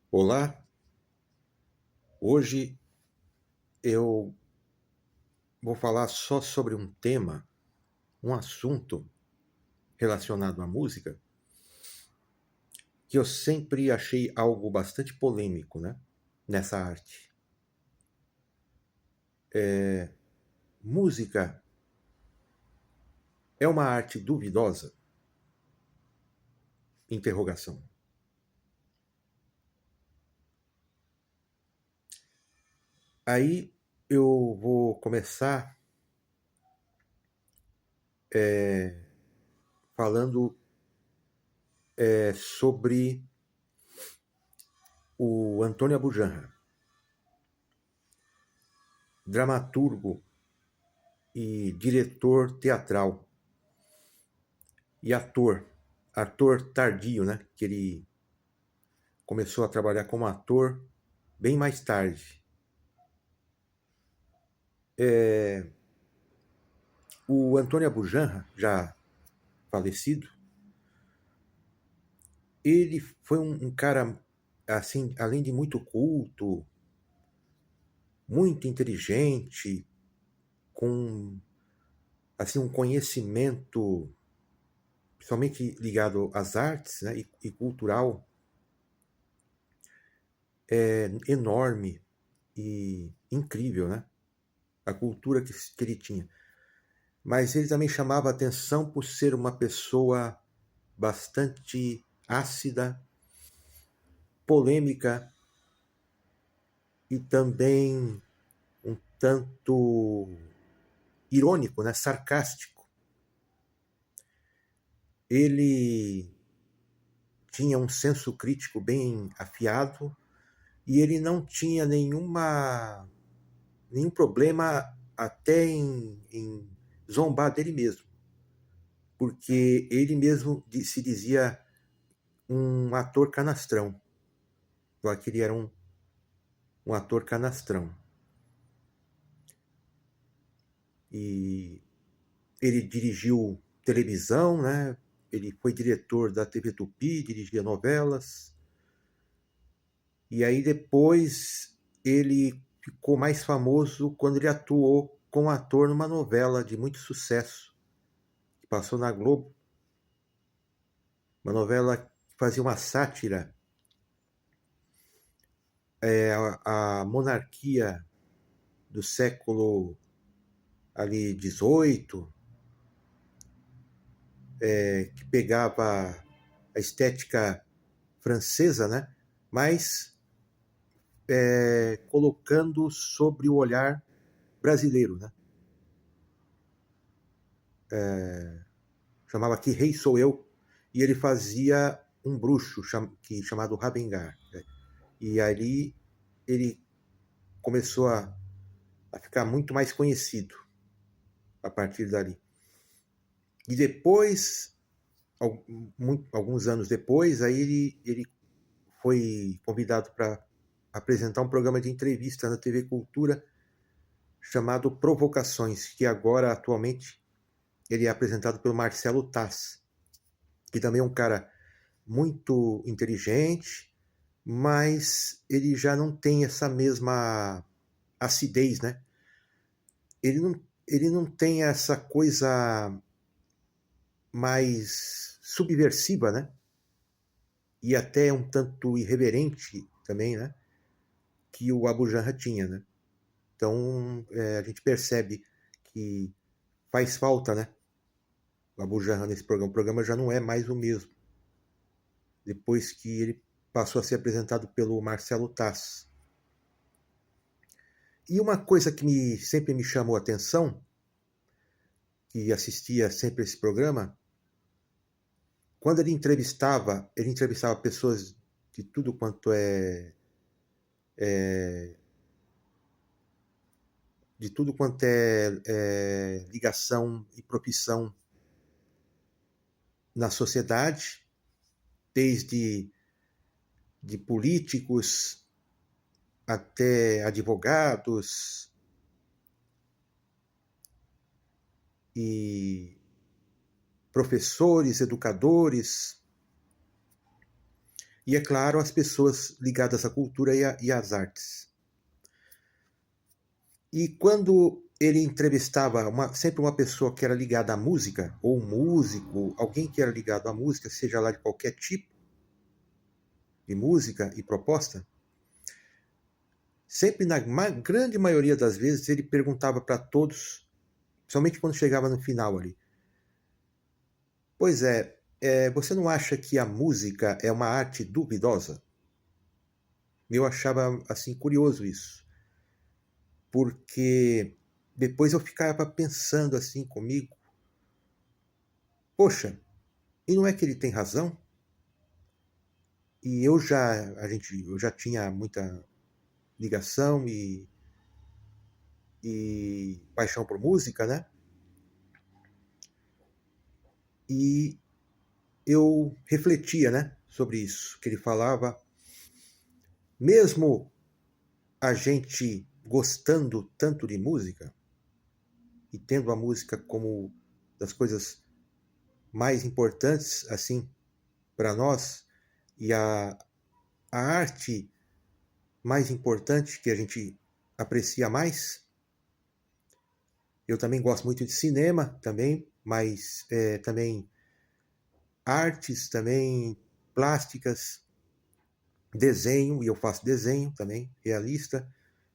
Olá, hoje eu vou falar só sobre um tema, um assunto relacionado à música, que eu sempre achei algo bastante polêmico, né? Nessa arte. Música é uma arte duvidosa? Interrogação. Aí eu vou começar falando sobre o Antônio Abujamra, dramaturgo e diretor teatral e ator tardio, né? Que ele começou a trabalhar como ator bem mais tarde. O Antônio Abujamra, já falecido, ele foi um cara, assim, além de muito culto, muito inteligente, com assim um conhecimento, principalmente ligado às artes, né, e cultural, enorme e incrível, né? A cultura que ele tinha. Mas ele também chamava atenção por ser uma pessoa bastante ácida, polêmica e também um tanto irônico, né? Sarcástico. Ele tinha um senso crítico bem afiado e ele não tinha nenhum problema até em zombar dele mesmo, porque ele mesmo se dizia um ator canastrão, já que ele era um ator canastrão. E ele dirigiu televisão, né? Ele foi diretor da TV Tupi, dirigia novelas. E aí depois ele ficou mais famoso quando ele atuou como ator numa novela de muito sucesso, que passou na Globo. Uma novela que fazia uma sátira à monarquia do século ali 18, que pegava a estética francesa, né? Mas colocando sobre o olhar brasileiro, né? Chamava Que Rei Sou Eu, e ele fazia um bruxo chamado Rabengar, né? E ali ele começou a ficar muito mais conhecido a partir dali. E depois, alguns anos depois, aí ele foi convidado para apresentar um programa de entrevista na TV Cultura chamado Provocações, que agora, atualmente, ele é apresentado pelo Marcelo Taz, que também é um cara muito inteligente, mas ele já não tem essa mesma acidez, né? Ele não tem essa coisa mais subversiva, né? E até um tanto irreverente também, né? Que o Abu Janra tinha, né? Então a gente percebe que faz falta, né? O Abu Janra nesse programa. O programa já não é mais o mesmo depois que ele passou a ser apresentado pelo Marcelo Taz. E uma coisa que sempre me chamou a atenção, que assistia sempre esse programa, quando ele entrevistava pessoas de tudo quanto de tudo quanto é ligação e profissão na sociedade, desde de políticos até advogados e professores, educadores. e, é claro, as pessoas ligadas à cultura e às artes. E quando ele entrevistava sempre uma pessoa que era ligada à música, ou um músico, alguém que era ligado à música, seja lá de qualquer tipo de música e proposta, sempre, na grande maioria das vezes, ele perguntava para todos, principalmente quando chegava no final ali: pois você não acha que a música é uma arte duvidosa? Eu achava assim curioso isso, porque depois eu ficava pensando assim comigo: poxa, e não é que ele tem razão? E eu já tinha muita ligação e paixão por música, né? E eu refletia, né, sobre isso que ele falava. Mesmo a gente gostando tanto de música e tendo a música como das coisas mais importantes assim para nós, e a arte mais importante que a gente aprecia mais. Eu também gosto muito de cinema também, mas também artes também, plásticas, desenho, e eu faço desenho também, realista,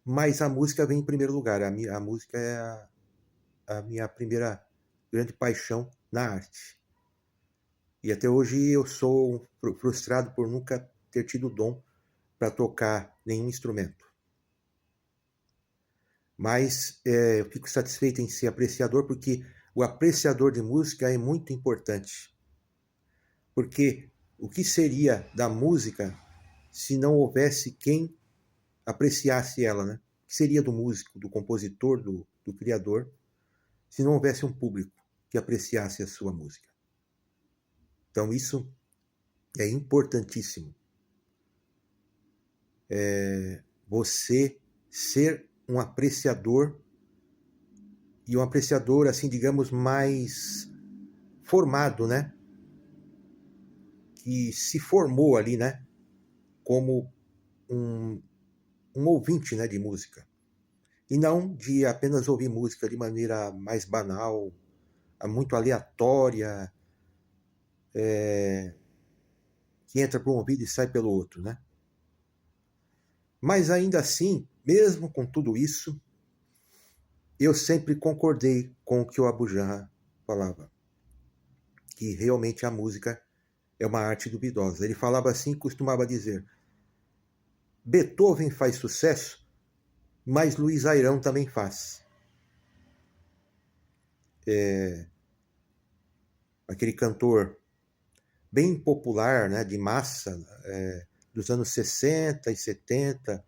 mas a música vem em primeiro lugar. A música é a minha primeira grande paixão na arte. E até hoje eu sou frustrado por nunca ter tido dom para tocar nenhum instrumento. Mas eu fico satisfeito em ser apreciador, porque o apreciador de música é muito importante. Porque o que seria da música se não houvesse quem apreciasse ela, né? O que seria do músico, do compositor, do criador, se não houvesse um público que apreciasse a sua música? Então isso é importantíssimo. Você ser um apreciador, e um apreciador, assim, digamos, mais formado, né? Que se formou ali, né? Como um, um ouvinte, né, de música. E não de apenas ouvir música de maneira mais banal, muito aleatória, que entra por um ouvido e sai pelo outro, né? Mas ainda assim, mesmo com tudo isso, eu sempre concordei com o que o Abu Janra falava, que realmente a música é uma arte duvidosa. Ele falava assim, costumava dizer: Beethoven faz sucesso, mas Luiz Airão também faz. Aquele cantor bem popular, né, de massa, dos anos 60 e 70,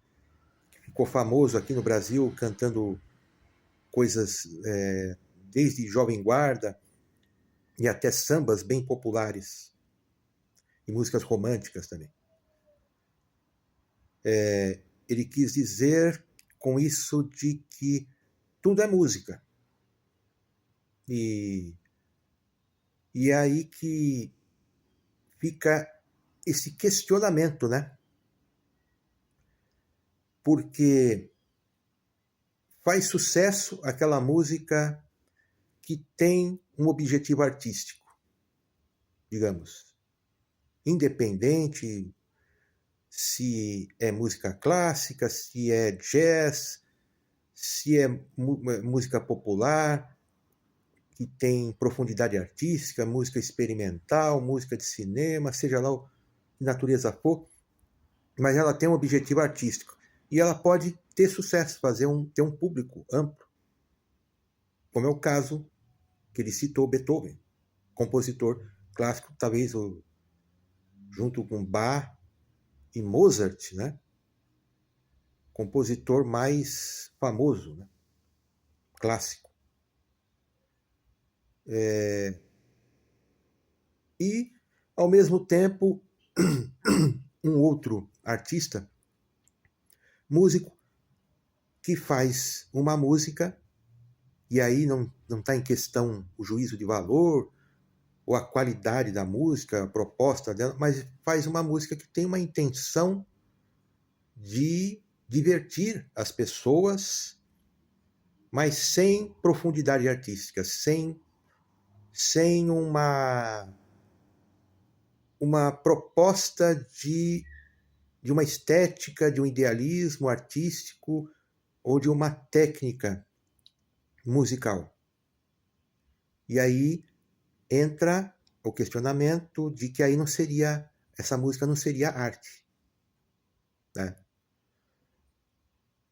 que ficou famoso aqui no Brasil cantando coisas desde Jovem Guarda e até sambas bem populares e músicas românticas também. Ele quis dizer com isso de que tudo é música. E é aí que fica esse questionamento, né? Porque faz sucesso aquela música que tem um objetivo artístico, digamos, independente se é música clássica, se é jazz, se é música popular, que tem profundidade artística, música experimental, música de cinema, seja lá o que natureza for, mas ela tem um objetivo artístico. E ela pode ter sucesso, ter um público amplo, como é o caso que ele citou, Beethoven, compositor clássico, talvez junto com Bach e Mozart, né? Compositor mais famoso, né? Clássico. E, ao mesmo tempo, um outro artista, músico, que faz uma música, e aí não está em questão o juízo de valor, ou a qualidade da música, a proposta dela, mas faz uma música que tem uma intenção de divertir as pessoas, mas sem profundidade artística, sem uma proposta de uma estética, de um idealismo artístico ou de uma técnica musical. E aí entra o questionamento de que aí essa música não seria arte, né?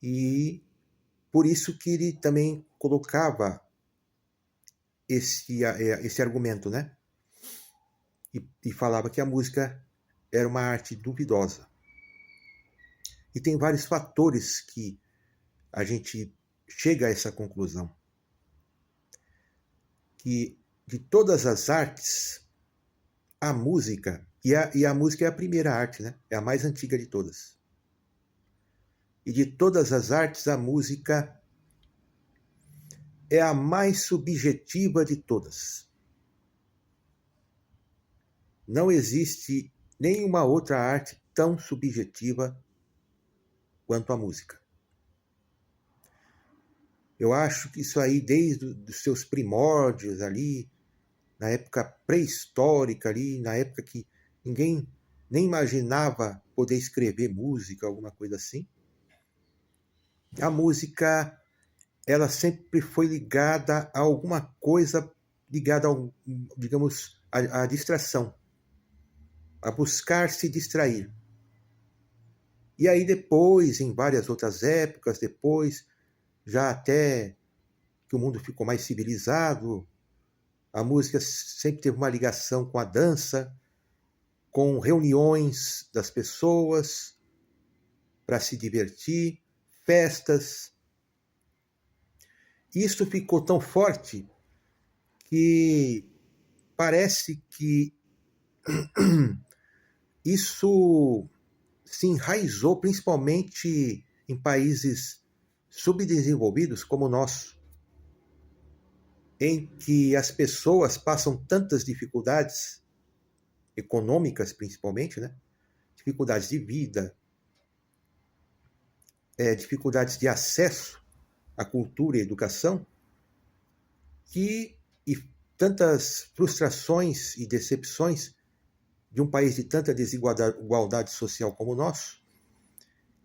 E por isso que ele também colocava esse argumento, né? E falava que a música era uma arte duvidosa. E tem vários fatores que a gente chega a essa conclusão. Que de todas as artes, a música, e a música é a primeira arte, né? É a mais antiga de todas. E de todas as artes, a música é a mais subjetiva de todas. Não existe nenhuma outra arte tão subjetiva quanto a música. Eu acho que isso aí, desde os seus primórdios ali, na época pré-histórica ali, na época que ninguém nem imaginava poder escrever música, alguma coisa assim, a música, ela sempre foi ligada a alguma coisa, ligada ao, digamos, à distração, a buscar se distrair. E aí depois, em várias outras épocas, depois, já até que o mundo ficou mais civilizado, a música sempre teve uma ligação com a dança, com reuniões das pessoas para se divertir, festas. Isso ficou tão forte que parece que isso se enraizou principalmente em países subdesenvolvidos como o nosso, em que as pessoas passam tantas dificuldades, econômicas principalmente, né? Dificuldades de vida, dificuldades de acesso à cultura e à educação, e tantas frustrações e decepções de um país de tanta desigualdade social como o nosso,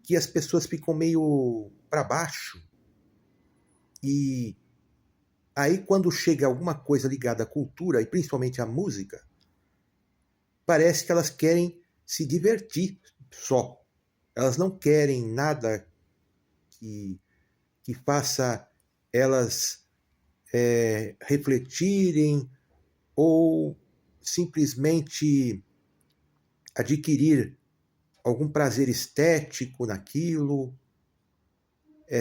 que as pessoas ficam meio para baixo. E aí, quando chega alguma coisa ligada à cultura, e principalmente à música, parece que elas querem se divertir só. Elas não querem nada que faça elas refletirem ou simplesmente adquirir algum prazer estético naquilo,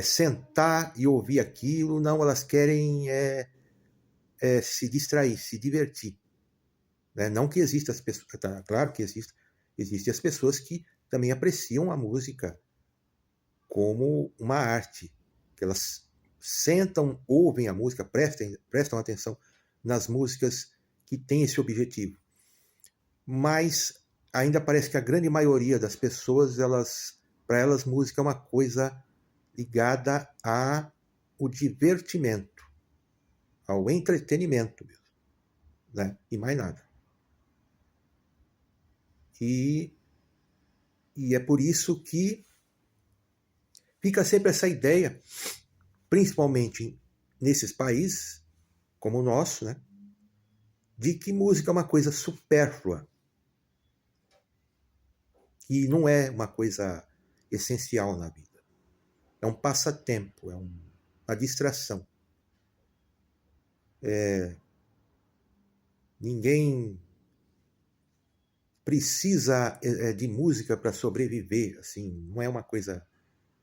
sentar e ouvir aquilo. Não, elas querem se distrair, se divertir. Né? Não que existam as pessoas, tá, claro que existem as pessoas que também apreciam a música como uma arte, que elas sentam, ouvem a música, prestam atenção nas músicas que têm esse objetivo. Mas ainda parece que a grande maioria das pessoas, para elas, música é uma coisa ligada ao divertimento, ao entretenimento mesmo, né? E mais nada. E é por isso que fica sempre essa ideia, principalmente nesses países como o nosso, né, de que música é uma coisa supérflua, que não é uma coisa essencial na vida. É um passatempo, é uma distração. Ninguém precisa de música para sobreviver, assim, não é uma coisa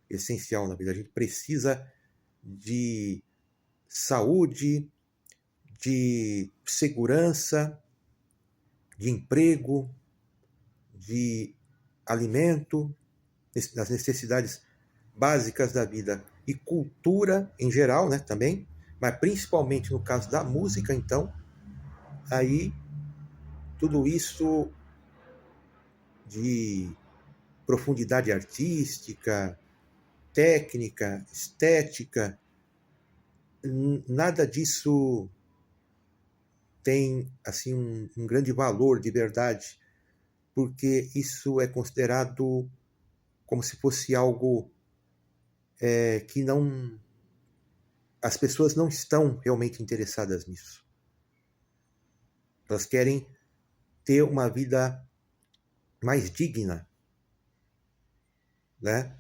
essencial na vida. A gente precisa de saúde, de segurança, de emprego, de alimento, das necessidades básicas da vida, e cultura em geral, né, também, mas principalmente no caso da música, então, aí tudo isso de profundidade artística, técnica, estética, nada disso tem assim um grande valor de verdade, porque isso é considerado como se fosse algo que não, as pessoas não estão realmente interessadas nisso. Elas querem ter uma vida mais digna, né?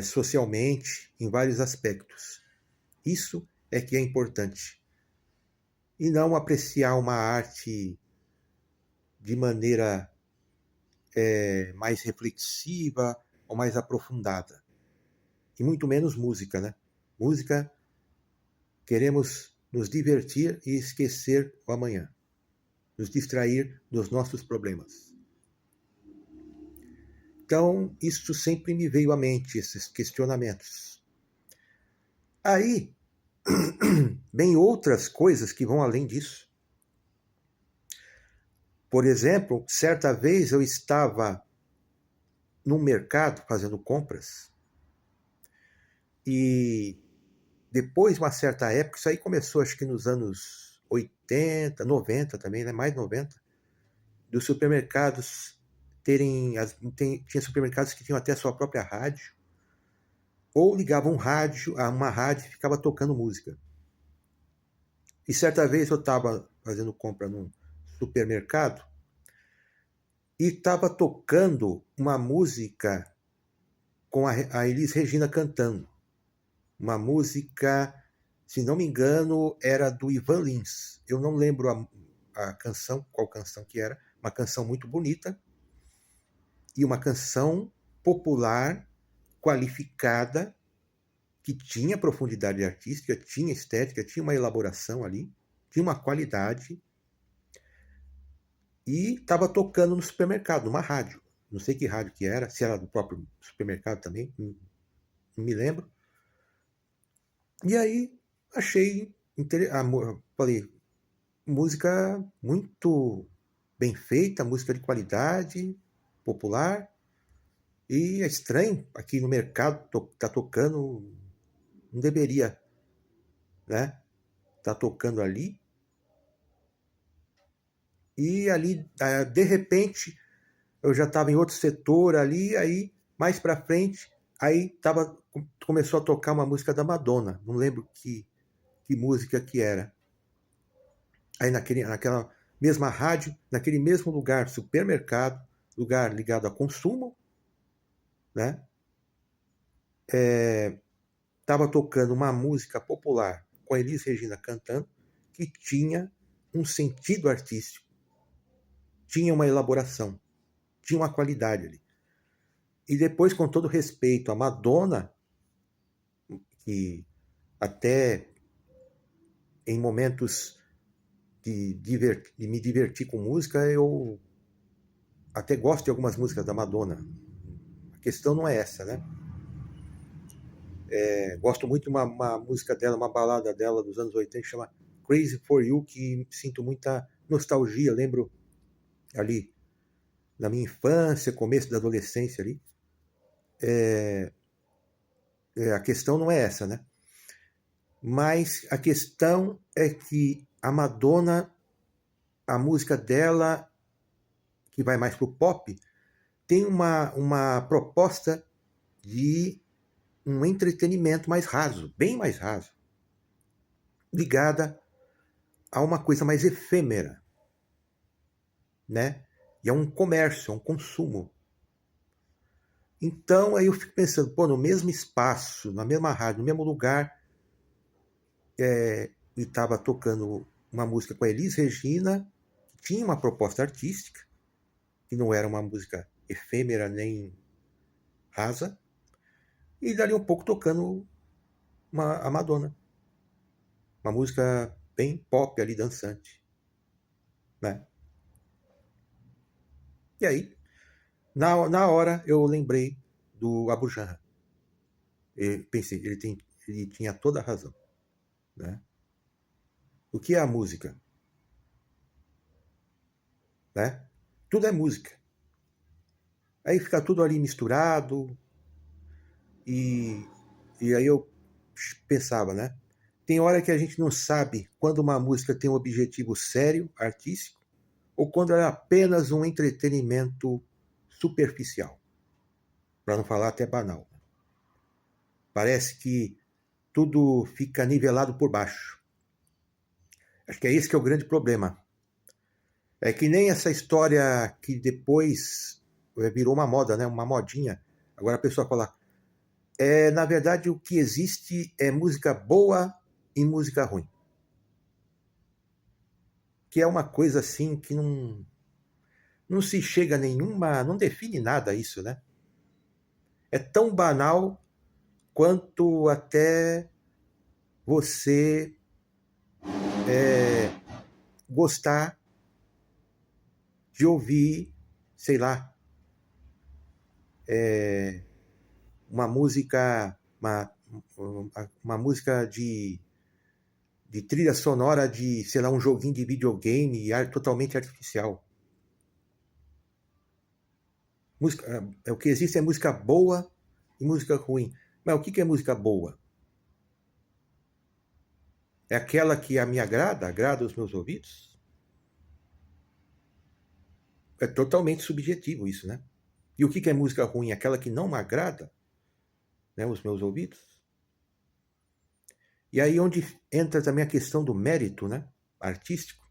Socialmente, em vários aspectos. Isso é que é importante. E não apreciar uma arte de maneira mais reflexiva ou mais aprofundada. E muito menos música, né? Música, queremos nos divertir e esquecer o amanhã. Nos distrair dos nossos problemas. Então, isso sempre me veio à mente, esses questionamentos. Aí, vem outras coisas que vão além disso. Por exemplo, certa vez eu estava num mercado fazendo compras e depois de uma certa época, isso aí começou acho que nos anos 80, 90 também, né? Mais 90, dos supermercados tinha supermercados que tinham até a sua própria rádio, ou ligavam um rádio a uma rádio e ficava tocando música. E certa vez eu estava fazendo compra num supermercado e estava tocando uma música com a Elis Regina cantando. Uma música, se não me engano, era do Ivan Lins. Eu não lembro a canção, qual canção que era. Uma canção muito bonita e uma canção popular, qualificada, que tinha profundidade artística, tinha estética, tinha uma elaboração ali, tinha uma qualidade, e estava tocando no supermercado, numa rádio. Não sei que rádio que era, se era do próprio supermercado também, não me lembro. E aí achei, falei, música muito bem feita, música de qualidade, popular, e é estranho aqui no mercado tá tocando, não deveria, né? Tá tocando ali. E ali, de repente, eu já estava em outro setor ali, aí mais para frente, aí começou a tocar uma música da Madonna, não lembro que música que era. Aí naquela mesma rádio, naquele mesmo lugar, supermercado, lugar ligado a consumo, né? Estava tocando uma música popular com a Elis Regina cantando, que tinha um sentido artístico, tinha uma elaboração, tinha uma qualidade ali. E depois, com todo respeito, a Madonna, que até em momentos de me divertir com música, eu até gosto de algumas músicas da Madonna. A questão não é essa, né? Gosto muito de uma música dela, uma balada dela dos anos 80, que chama Crazy for You, que sinto muita nostalgia, lembro ali na minha infância, começo da adolescência ali. A questão não é essa, né? Mas a questão é que a Madonna, a música dela, que vai mais pro pop, tem uma proposta de um entretenimento mais raso, bem mais raso, ligada a uma coisa mais efêmera, né? E é um comércio, é um consumo. Então aí eu fico pensando, pô, no mesmo espaço, na mesma rádio, no mesmo lugar, e estava tocando uma música com a Elis Regina, que tinha uma proposta artística, que não era uma música efêmera nem rasa, e dali um pouco tocando a Madonna. Uma música bem pop ali, dançante, né? E aí, na hora, eu lembrei do Abu Janra. Pensei, ele tinha toda a razão, né? O que é a música? né? Tudo é música. Aí fica tudo ali misturado e, e aí eu pensava, né? Tem hora que a gente não sabe quando uma música tem um objetivo sério, artístico, ou quando ela é apenas um entretenimento superficial, para não falar até banal. Parece que tudo fica nivelado por baixo. Acho que é esse que é o grande problema. É que nem essa história que depois virou uma moda, né? Uma modinha. Agora a pessoa fala, na verdade o que existe é música boa e música ruim. Que é uma coisa assim que não se chega a nenhuma, não define nada isso, né? É tão banal quanto até você gostar de ouvir, sei lá, uma música, uma música de trilha sonora de, sei lá, um joguinho de videogame totalmente artificial. Música, o que existe é música boa e música ruim. Mas o que é música boa? É aquela que me agrada, agrada os meus ouvidos? É totalmente subjetivo isso, né? E o que é música ruim? Aquela que não me agrada, né, os meus ouvidos? E aí onde entra também a questão do mérito, né, artístico.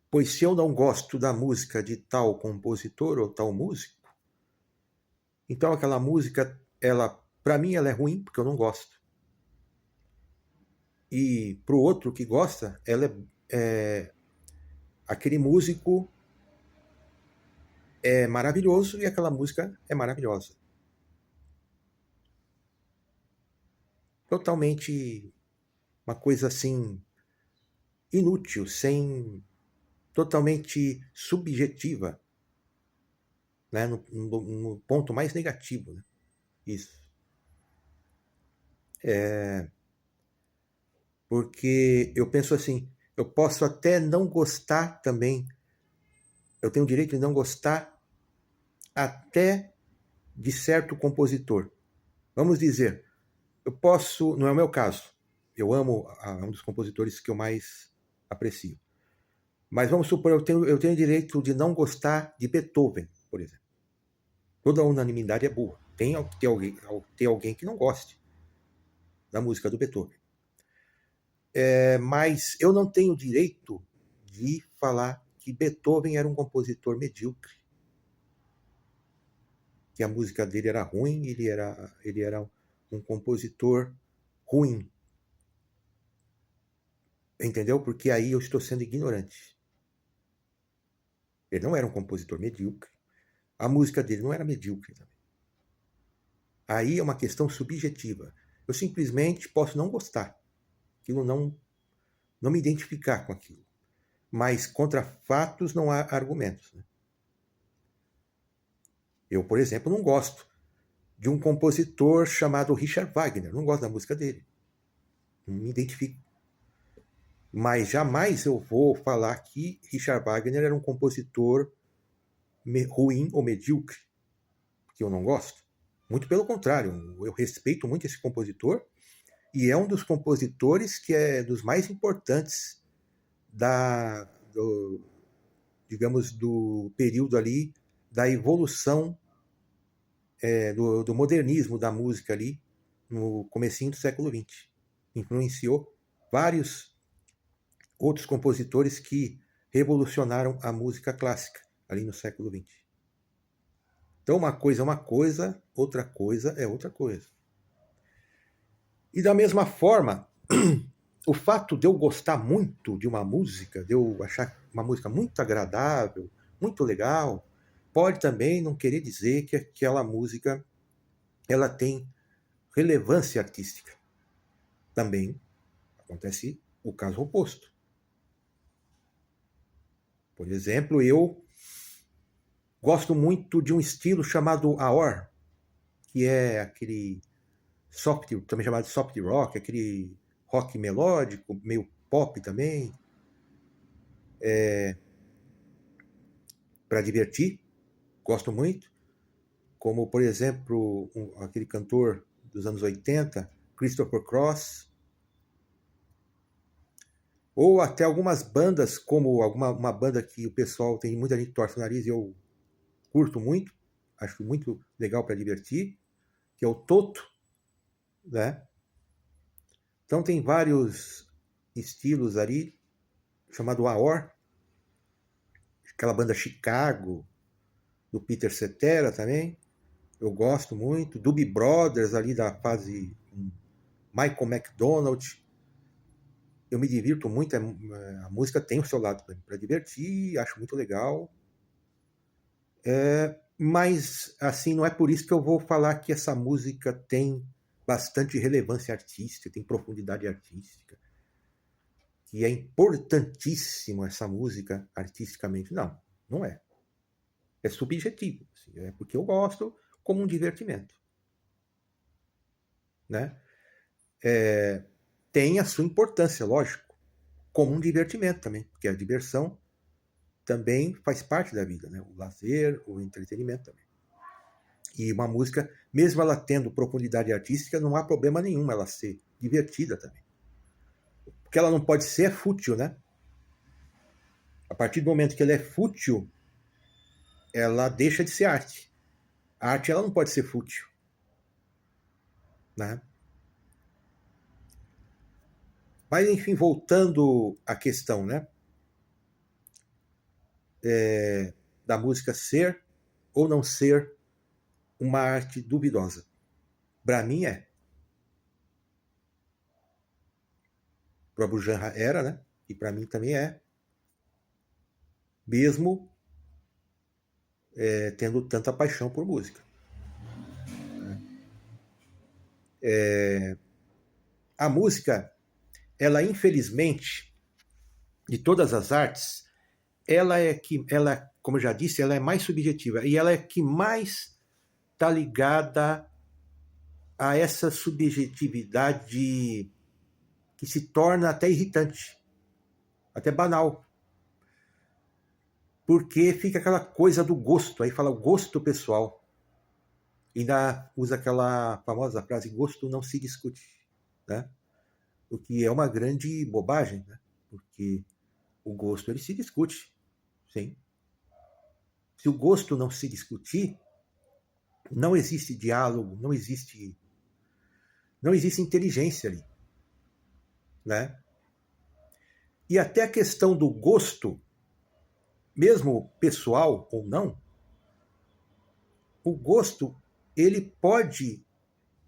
Pois se eu não gosto da música de tal compositor ou tal músico, então aquela música, ela, para mim, ela é ruim porque eu não gosto. E para o outro que gosta, ela aquele músico é maravilhoso e aquela música é maravilhosa. Totalmente uma coisa assim inútil, sem totalmente subjetiva, né? No ponto mais negativo, né? Isso. Porque eu penso assim, eu posso até não gostar também, eu tenho o direito de não gostar até de certo compositor. Vamos dizer, eu posso, não é o meu caso, eu amo um dos compositores que eu mais aprecio. Mas vamos supor, eu tenho o direito de não gostar de Beethoven, por exemplo. Toda unanimidade é boa. Tem alguém que não goste da música do Beethoven. Mas eu não tenho o direito de falar que Beethoven era um compositor medíocre, que a música dele era ruim, ele era um compositor ruim. Entendeu? Porque aí eu estou sendo ignorante. Ele não era um compositor medíocre. A música dele não era medíocre também. Aí é uma questão subjetiva. Eu simplesmente posso não gostar. Aquilo não me identificar com aquilo. Mas contra fatos não há argumentos. Né? Eu, por exemplo, não gosto de um compositor chamado Richard Wagner. Não gosto da música dele. Não me identifico. Mas jamais eu vou falar que Richard Wagner era um compositor ruim ou medíocre, que eu não gosto. Muito pelo contrário, eu respeito muito esse compositor e é um dos compositores que é dos mais importantes do, digamos, do período ali da evolução do modernismo da música ali no comecinho do século XX. Influenciou vários outros compositores que revolucionaram a música clássica ali no século XX. Então uma coisa é uma coisa, outra coisa é outra coisa. E da mesma forma, o fato de eu gostar muito de uma música, de eu achar uma música muito agradável, muito legal, pode também não querer dizer que aquela música ela tem relevância artística. Também acontece o caso oposto. Por exemplo, eu gosto muito de um estilo chamado AOR, que é aquele soft, também chamado de soft rock, aquele rock melódico, meio pop também. para divertir, gosto muito, como, por exemplo, aquele cantor dos anos 80, Christopher Cross, ou até algumas bandas, como uma banda que o pessoal tem muita gente que torce o nariz e eu curto muito, acho muito legal para divertir, que é o Toto, né? Então tem vários estilos ali, chamado AOR, aquela banda Chicago, do Peter Cetera também, eu gosto muito, Doobie Brothers ali da fase Michael McDonald, eu me divirto muito, a música tem o seu lado para divertir, acho muito legal, mas assim, não é por isso que eu vou falar que essa música tem bastante relevância artística, tem profundidade artística, que é importantíssimo essa música artisticamente. Não, não é. É subjetivo, assim, é porque eu gosto como um divertimento, né? Tem a sua importância, lógico, como um divertimento também, porque a diversão também faz parte da vida, né? O lazer, o entretenimento também. E uma música, mesmo ela tendo profundidade artística, não há problema nenhum ela ser divertida também. O que ela não pode ser é fútil, né? A partir do momento que ela é fútil, ela deixa de ser arte. A arte ela não pode ser fútil, né? Mas, enfim, voltando à questão, né? Da música ser ou não ser uma arte duvidosa. Para mim é. Para o Bujan era, né? E para mim também é. Mesmo tendo tanta paixão por música. A música, ela infelizmente, de todas as artes, ela, como eu já disse, ela é mais subjetiva e ela é que mais está ligada a essa subjetividade que se torna até irritante, até banal. Porque fica aquela coisa do gosto, aí fala o gosto pessoal. E ainda usa aquela famosa frase, gosto não se discute, né? O que é uma grande bobagem, né? Porque o gosto ele se discute, sim. Se o gosto não se discutir, não existe diálogo, não existe inteligência ali, né? E até a questão do gosto, mesmo pessoal ou não, o gosto ele pode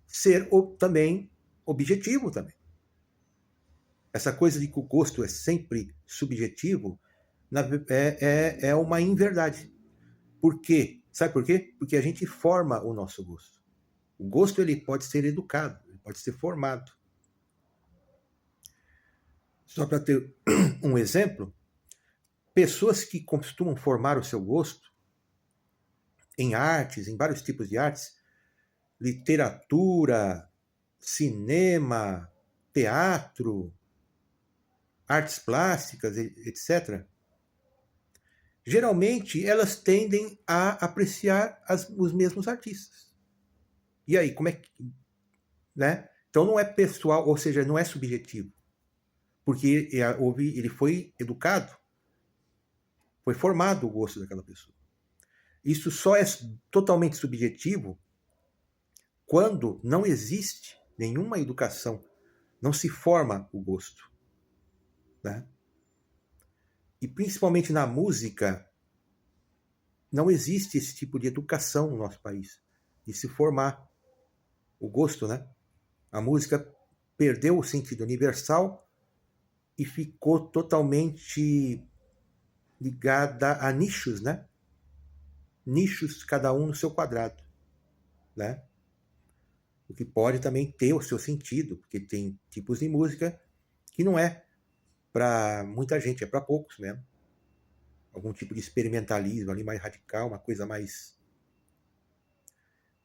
ser também objetivo também. Essa coisa de que o gosto é sempre subjetivo é uma inverdade. Por quê? Sabe por quê? Porque a gente forma o nosso gosto. O gosto ele pode ser educado, ele pode ser formado. Só para ter um exemplo, pessoas que costumam formar o seu gosto em artes, em vários tipos de artes, literatura, cinema, teatro, artes plásticas, etc., geralmente elas tendem a apreciar os mesmos artistas. E aí, como é que. Né? Então não é pessoal, ou seja, não é subjetivo. Porque ele foi educado, foi formado o gosto daquela pessoa. Isso só é totalmente subjetivo quando não existe nenhuma educação, não se forma o gosto. Né? E principalmente na música, não existe esse tipo de educação no nosso país, de se formar o gosto, né? A música perdeu o sentido universal e ficou totalmente ligada a nichos, né? Nichos, cada um no seu quadrado, né? O que pode também ter o seu sentido, porque tem tipos de música que não é para muita gente, é para poucos mesmo. Algum tipo de experimentalismo ali mais radical, uma coisa mais.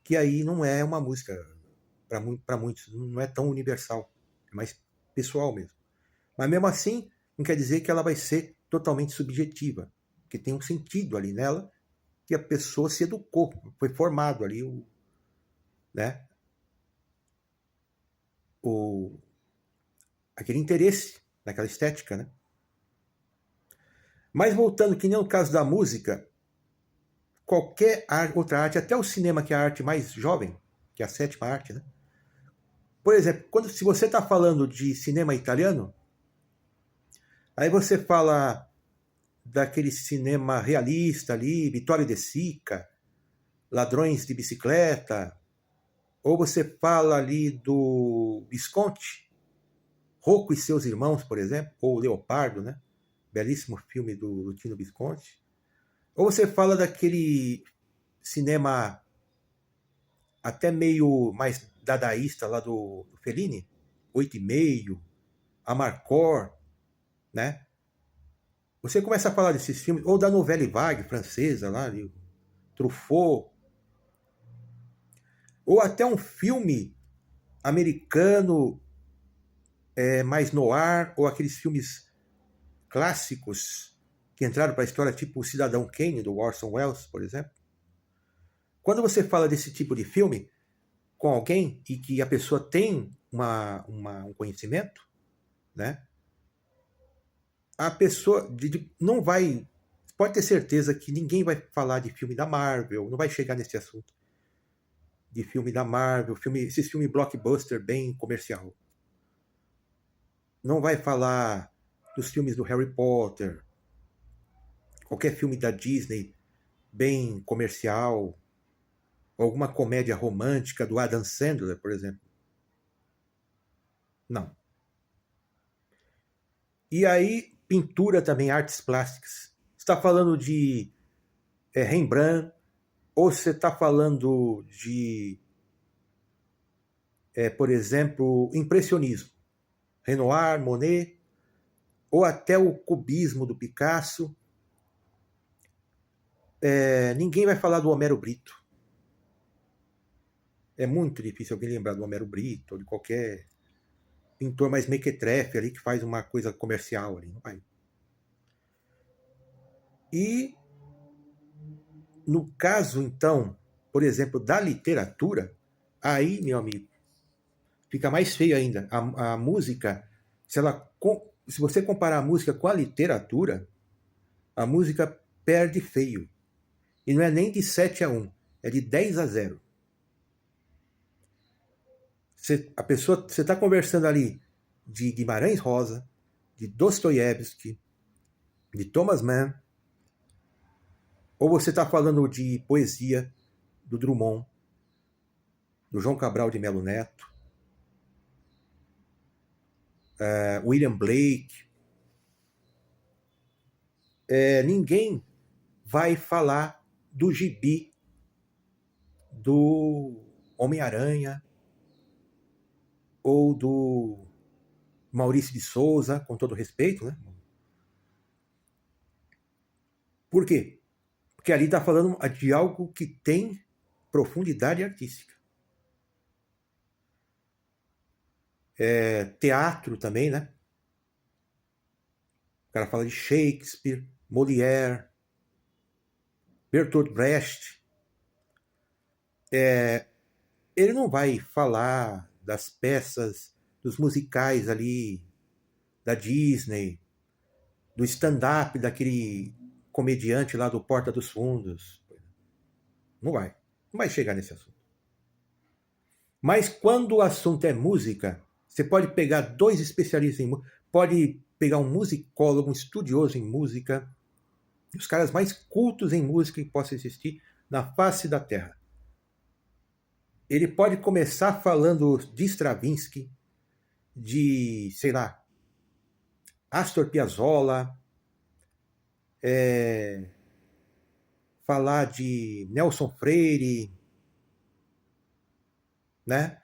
Que aí não é uma música, para muitos, não é tão universal, é mais pessoal mesmo. Mas mesmo assim, não quer dizer que ela vai ser totalmente subjetiva, porque tem um sentido ali nela que a pessoa se educou, foi formado ali né, aquele interesse naquela estética, né? Mas voltando, que nem no caso da música, qualquer outra arte, até o cinema, que é a arte mais jovem, que é a sétima arte, né? Por exemplo, se você está falando de cinema italiano, aí você fala daquele cinema realista ali, Vittorio De Sica, Ladrões de Bicicleta, ou você fala ali do Visconti, Rocco e seus irmãos, por exemplo, ou Leopardo, né? Belíssimo filme do Luchino Visconti. Ou você fala daquele cinema até meio mais dadaísta lá do Fellini, Oito e Meio, Amarcord, né? Você começa a falar desses filmes, ou da Nouvelle Vague francesa lá, Truffaut, ou até um filme americano mais noir, ou aqueles filmes clássicos que entraram para a história, tipo o Cidadão Kane, do Orson Welles, por exemplo. Quando você fala desse tipo de filme com alguém e que a pessoa tem um conhecimento, né? A pessoa não vai... Pode ter certeza que ninguém vai falar de filme da Marvel, não vai chegar nesse assunto de filme da Marvel, esses filmes blockbuster bem comercial. Não vai falar dos filmes do Harry Potter, qualquer filme da Disney bem comercial, alguma comédia romântica do Adam Sandler, por exemplo. Não. E aí, pintura também, artes plásticas. Você está falando de Rembrandt, ou você está falando de, por exemplo, impressionismo, Renoir, Monet, ou até o cubismo do Picasso. Ninguém vai falar do Homero Brito. É muito difícil alguém lembrar do Homero Brito, ou de qualquer pintor mais mequetrefe ali, que faz uma coisa comercial ali, não vai. E no caso, então, por exemplo, da literatura, aí, meu amigo, fica mais feio ainda. A música, se você comparar a música com a literatura, a música perde feio. E não é nem de 7-1, é de 10-0. Você está conversando ali de Guimarães Rosa, de Dostoiévski, de Thomas Mann, ou você está falando de poesia do Drummond, do João Cabral de Melo Neto, William Blake. Ninguém vai falar do gibi do Homem-Aranha ou do Maurício de Souza, com todo respeito, né? Por quê? Porque ali está falando de algo que tem profundidade artística. Teatro também, né? O cara fala de Shakespeare, Molière, Bertolt Brecht. Ele não vai falar das peças, dos musicais ali da Disney, do stand-up daquele comediante lá do Porta dos Fundos. Não vai. Não vai chegar nesse assunto. Mas quando o assunto é música, você pode pegar dois especialistas em música, pode pegar um musicólogo, um estudioso em música, os caras mais cultos em música que possa existir na face da Terra. Ele pode começar falando de Stravinsky, de, sei lá, Astor Piazzolla, falar de Nelson Freire, né?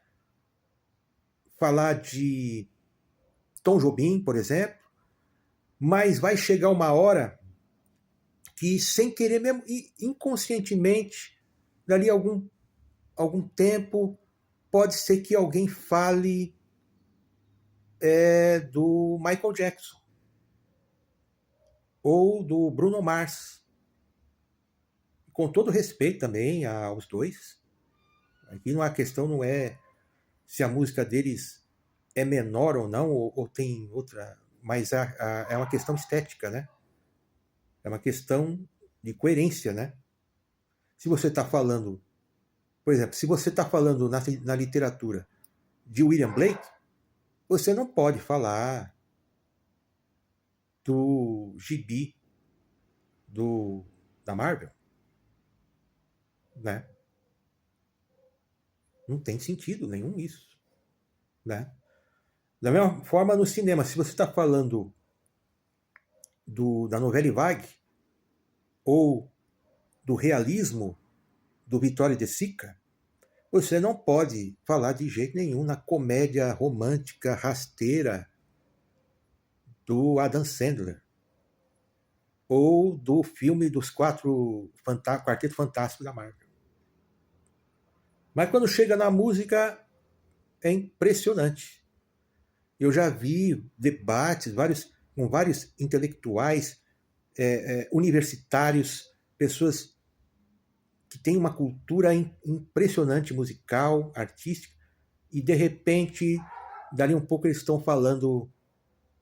Falar de Tom Jobim, por exemplo, mas vai chegar uma hora que, sem querer mesmo, inconscientemente, dali algum tempo, pode ser que alguém fale do Michael Jackson ou do Bruno Mars. com todo respeito também aos dois. Aqui a questão não é se a música deles é menor ou não, ou tem outra, mas é uma questão estética, né? É uma questão de coerência, né? Se você está falando, por exemplo, se você está falando na literatura de William Blake, você não pode falar do gibi da Marvel, né? Não tem sentido nenhum isso, né? Da mesma forma no cinema, se você está falando da novela vague ou do realismo do Vittorio De Sica, você não pode falar de jeito nenhum na comédia romântica rasteira do Adam Sandler ou do filme dos Quarteto Fantástico da Marvel. Mas quando chega na música, é impressionante. Eu já vi debates com vários intelectuais, universitários, pessoas que têm uma cultura impressionante musical, artística, e de repente, dali um pouco eles estão falando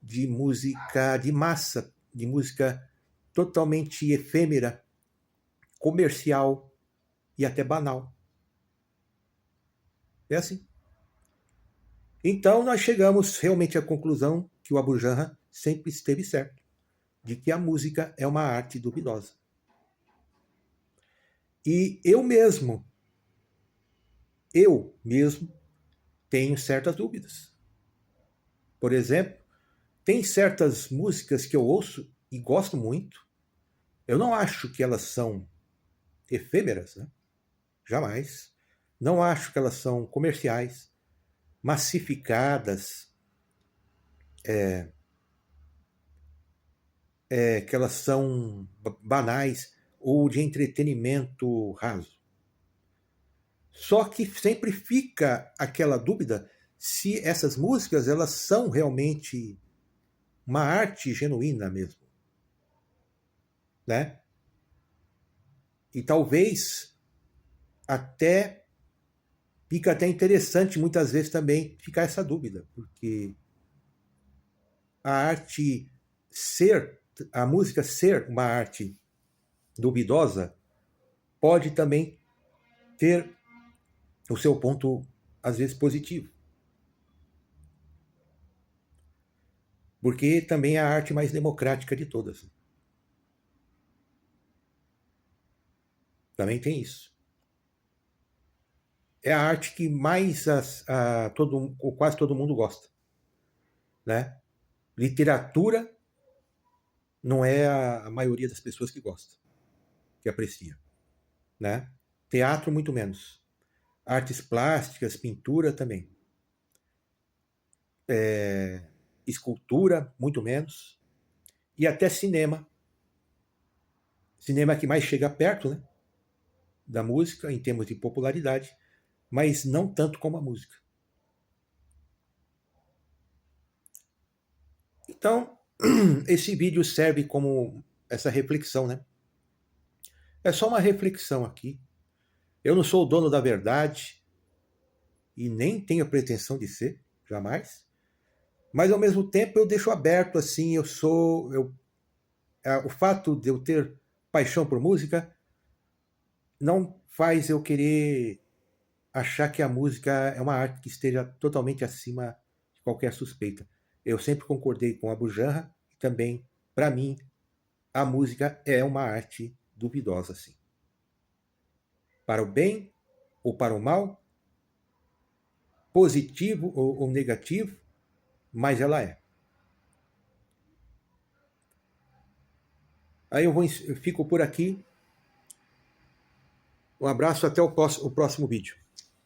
de música de massa, de música totalmente efêmera, comercial e até banal. É assim. Então nós chegamos realmente à conclusão que o Abu Janra sempre esteve certo, de que a música é uma arte duvidosa. E eu mesmo tenho certas dúvidas. Por exemplo, tem certas músicas que eu ouço e gosto muito. Eu não acho que elas são efêmeras, né? Jamais. Não acho que elas são comerciais, massificadas, que elas são banais ou de entretenimento raso. Só que sempre fica aquela dúvida se essas músicas elas são realmente uma arte genuína mesmo, né? E talvez até fica até interessante muitas vezes também ficar essa dúvida, porque a música ser uma arte duvidosa pode também ter o seu ponto às vezes positivo. Porque também é a arte mais democrática de todas. Também tem isso. É a arte que mais quase todo mundo gosta, né? Literatura não é a maioria das pessoas que gosta, que aprecia, né? Teatro muito menos. Artes plásticas, pintura também. Escultura muito menos. E até cinema. Cinema que mais chega perto, né, da música em termos de popularidade, mas não tanto como a música. Então, esse vídeo serve como essa reflexão, né? É só uma reflexão aqui. Eu não sou o dono da verdade e nem tenho a pretensão de ser, jamais. Mas ao mesmo tempo eu deixo aberto assim, o fato de eu ter paixão por música não faz eu querer achar que a música é uma arte que esteja totalmente acima de qualquer suspeita. Eu sempre concordei com Abu Janra e também, para mim, a música é uma arte duvidosa, sim. Para o bem ou para o mal, positivo ou negativo, mas ela é. Aí eu fico por aqui. Um abraço, até o próximo vídeo.